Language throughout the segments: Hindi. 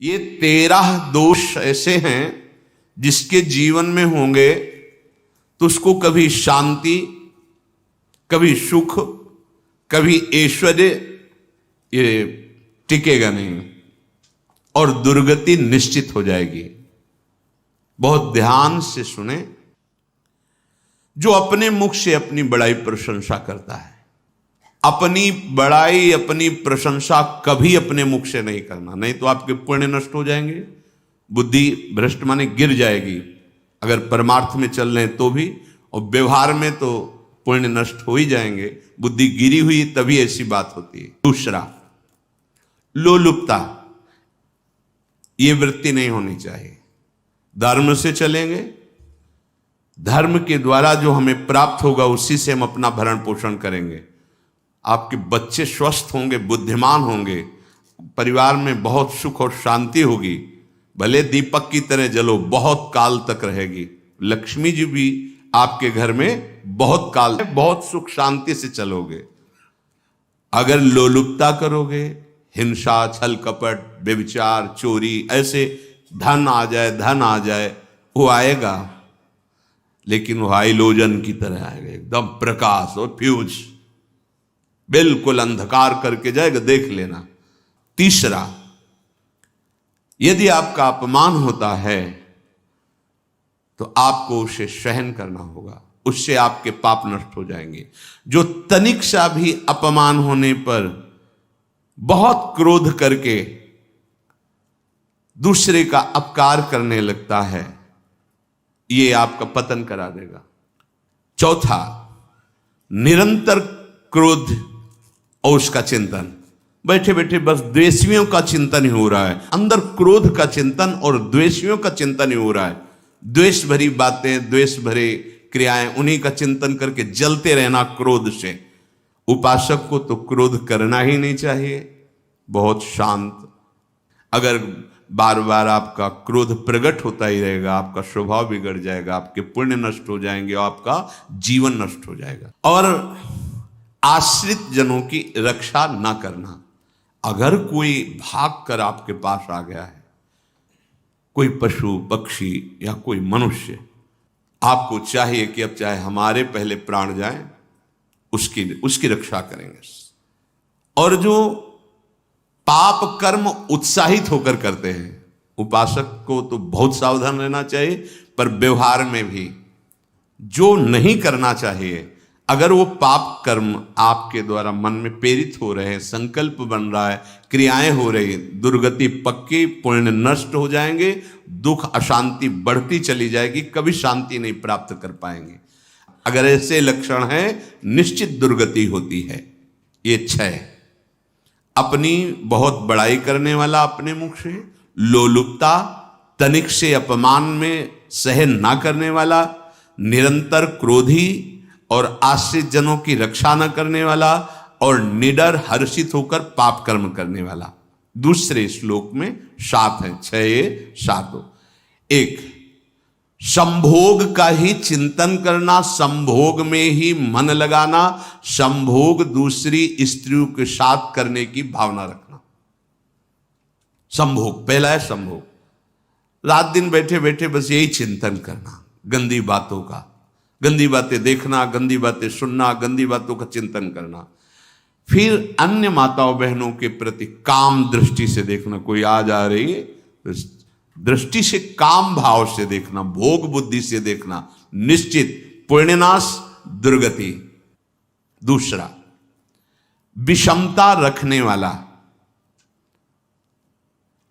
ये 13 दोष ऐसे हैं जिसके जीवन में होंगे तो उसको कभी शांति, कभी सुख, कभी ऐश्वर्य ये टिकेगा नहीं और दुर्गति निश्चित हो जाएगी। बहुत ध्यान से सुने। जो अपने मुख से अपनी बड़ाई प्रशंसा करता है, अपनी बड़ाई अपनी प्रशंसा कभी अपने मुख से नहीं करना, नहीं तो आपके पुण्य नष्ट हो जाएंगे, बुद्धि भ्रष्ट माने गिर जाएगी। अगर परमार्थ में चल रहे हैं तो भी, और व्यवहार में तो पुण्य नष्ट हो ही जाएंगे। बुद्धि गिरी हुई तभी ऐसी बात होती है। दूसरा, लोलुपता, ये वृत्ति नहीं होनी चाहिए। धर्म से चलेंगे, धर्म के द्वारा जो हमें प्राप्त होगा उसी से हम अपना भरण पोषण करेंगे। आपके बच्चे स्वस्थ होंगे, बुद्धिमान होंगे, परिवार में बहुत सुख और शांति होगी। भले दीपक की तरह जलो, बहुत काल तक रहेगी। लक्ष्मी जी भी आपके घर में बहुत काल, बहुत सुख शांति से चलोगे। अगर लोलुपता करोगे, हिंसा, छल कपट, व्यभिचार, चोरी, ऐसे धन आ जाए, वो आएगा, लेकिन वो हाइलोजन की तरह आएगा, एकदम प्रकाश और फ्यूज, बिल्कुल अंधकार करके जाएगा, देख लेना। तीसरा, यदि आपका अपमान होता है तो आपको उसे सहन करना होगा, उससे आपके पाप नष्ट हो जाएंगे। जो तनिक सा भी अपमान होने पर बहुत क्रोध करके दूसरे का अपकार करने लगता है, ये आपका पतन करा देगा। चौथा, निरंतर क्रोध और उसका चिंतन, बैठे बैठे बस द्वेषियों का चिंतन ही हो रहा है, अंदर क्रोध का चिंतन और द्वेषियों का चिंतन ही हो रहा है। द्वेष भरी बातें, द्वेष भरे क्रियाएं, उन्हीं का चिंतन करके जलते रहना क्रोध से। उपासक को तो क्रोध करना ही नहीं चाहिए, बहुत शांत। अगर बार बार आपका क्रोध प्रकट होता ही रहेगा, आपका स्वभाव बिगड़ जाएगा, आपके पुण्य नष्ट हो जाएंगे और आपका जीवन नष्ट हो जाएगा। और आश्रित जनों की रक्षा ना करना। अगर कोई भाग कर आपके पास आ गया है, कोई पशु पक्षी या कोई मनुष्य, आपको चाहिए कि अब चाहे हमारे पहले प्राण जाएं, उसकी रक्षा करेंगे। और जो पाप कर्म उत्साहित होकर करते हैं, उपासक को तो बहुत सावधान रहना चाहिए, पर व्यवहार में भी जो नहीं करना चाहिए, अगर वो पाप कर्म आपके द्वारा मन में प्रेरित हो रहे हैं, संकल्प बन रहा है, क्रियाएं हो रही, दुर्गति पक्की, पुण्य नष्ट हो जाएंगे, दुख अशांति बढ़ती चली जाएगी, कभी शांति नहीं प्राप्त कर पाएंगे। अगर ऐसे लक्षण है, निश्चित दुर्गति होती है। ये 6, अपनी बहुत बड़ाई करने वाला अपने मुख से, लोलुपता, तनिक से अपमान में सहन ना करने वाला, निरंतर क्रोधी और आश्रित जनों की रक्षा न करने वाला, और निडर हर्षित होकर पाप कर्म करने वाला। दूसरे श्लोक में 7 है, 6 7। 1, संभोग का ही चिंतन करना, संभोग में ही मन लगाना, संभोग दूसरी स्त्रियों के साथ करने की भावना रखना। संभोग, पहला है संभोग। रात दिन बैठे बैठे बस यही चिंतन करना, गंदी बातों का, गंदी बातें देखना, गंदी बातें सुनना, गंदी बातों का चिंतन करना। फिर अन्य माताओं बहनों के प्रति काम दृष्टि से देखना, कोई आ जा रही है दृष्टि से, काम भाव से देखना, भोग बुद्धि से देखना, निश्चित पुण्यनाश, दुर्गति। दूसरा, विषमता रखने वाला,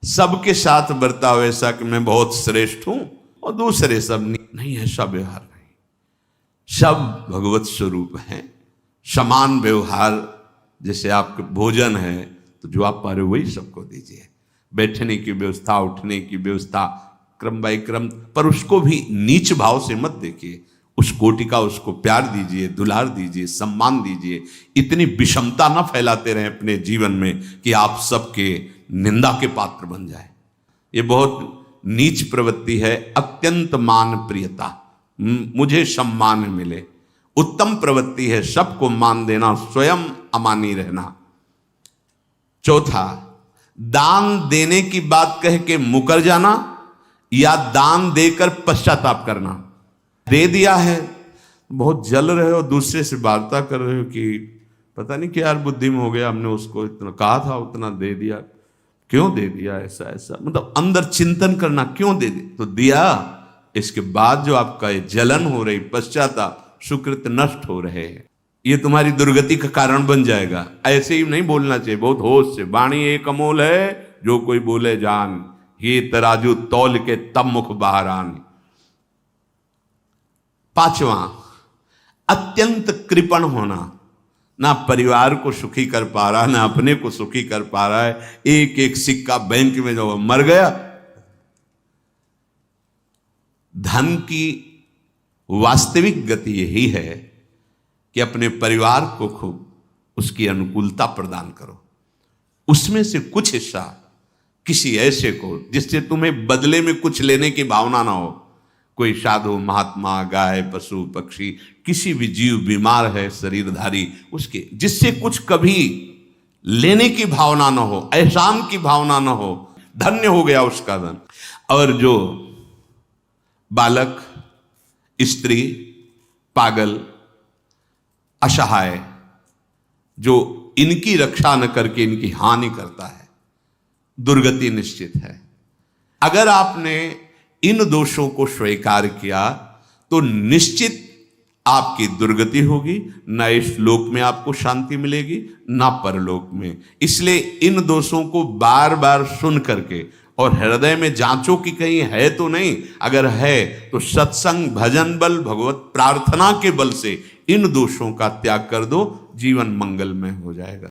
सबके साथ बर्ताव ऐसा कि मैं बहुत श्रेष्ठ हूं और दूसरे सब नहीं, ऐसा व्यवहार नहीं। सब भगवत स्वरूप हैं, समान व्यवहार। जैसे आपके भोजन है तो जो आप पा रहे हो वही सबको दीजिए, बैठने की व्यवस्था, उठने की व्यवस्था, क्रम बाय क्रम, पर उसको भी नीच भाव से मत देखिए। उस कोटि का उसको प्यार दीजिए, दुलार दीजिए, सम्मान दीजिए। इतनी विषमता न फैलाते रहें अपने जीवन में कि आप सबके निंदा के पात्र बन जाए। ये बहुत नीच प्रवृत्ति है। अत्यंत मान प्रियता, मुझे सम्मान मिले, उत्तम प्रवृत्ति है सबको मान देना, स्वयं अमानी रहना। चौथा, दान देने की बात कह के मुकर जाना या दान देकर पश्चाताप करना। दे दिया है, बहुत जल रहे हो, दूसरे से वार्ता कर रहे हो कि पता नहीं क्या यार बुद्धि में हो गया, हमने उसको इतना कहा था उतना दे दिया, क्यों दे दिया, ऐसा ऐसा, मतलब अंदर चिंतन करना, क्यों दे दिया तो दिया। इसके बाद जो आपका ये जलन हो रही, पश्चाताप, सुकृत नष्ट हो रहे हैं, ये तुम्हारी दुर्गति का कारण बन जाएगा। ऐसे ही नहीं बोलना चाहिए, बहुत होश से। वाणी एक अमोल है, जो कोई बोले जान, ये तराजू तौल के तब मुख बाहर आन। पांचवा, अत्यंत कृपण होना, ना परिवार को सुखी कर पा रहा, ना अपने को सुखी कर पा रहा है। एक एक सिक्का बैंक में जो मर गया। धन की वास्तविक गति यही है कि अपने परिवार को खूब उसकी अनुकूलता प्रदान करो, उसमें से कुछ हिस्सा किसी ऐसे को जिससे तुम्हें बदले में कुछ लेने की भावना ना हो। कोई साधु महात्मा, गाय, पशु, पक्षी, किसी भी जीव बीमार है शरीरधारी, उसके जिससे कुछ कभी लेने की भावना ना हो, एहसान की भावना ना हो, धन्य हो गया उसका धन। और जो बालक, स्त्री, पागल, असहाय, जो इनकी रक्षा न करके इनकी हानि करता है, दुर्गति निश्चित है। अगर आपने इन दोषों को स्वीकार किया तो निश्चित आपकी दुर्गति होगी, न इस लोक में आपको शांति मिलेगी न परलोक में। इसलिए इन दोषों को बार बार सुन करके और हृदय में जांचो कि कहीं है तो नहीं। अगर है तो सत्संग, भजन बल, भगवत प्रार्थना के बल से इन दोषों का त्याग कर दो, जीवन मंगलमय हो जाएगा।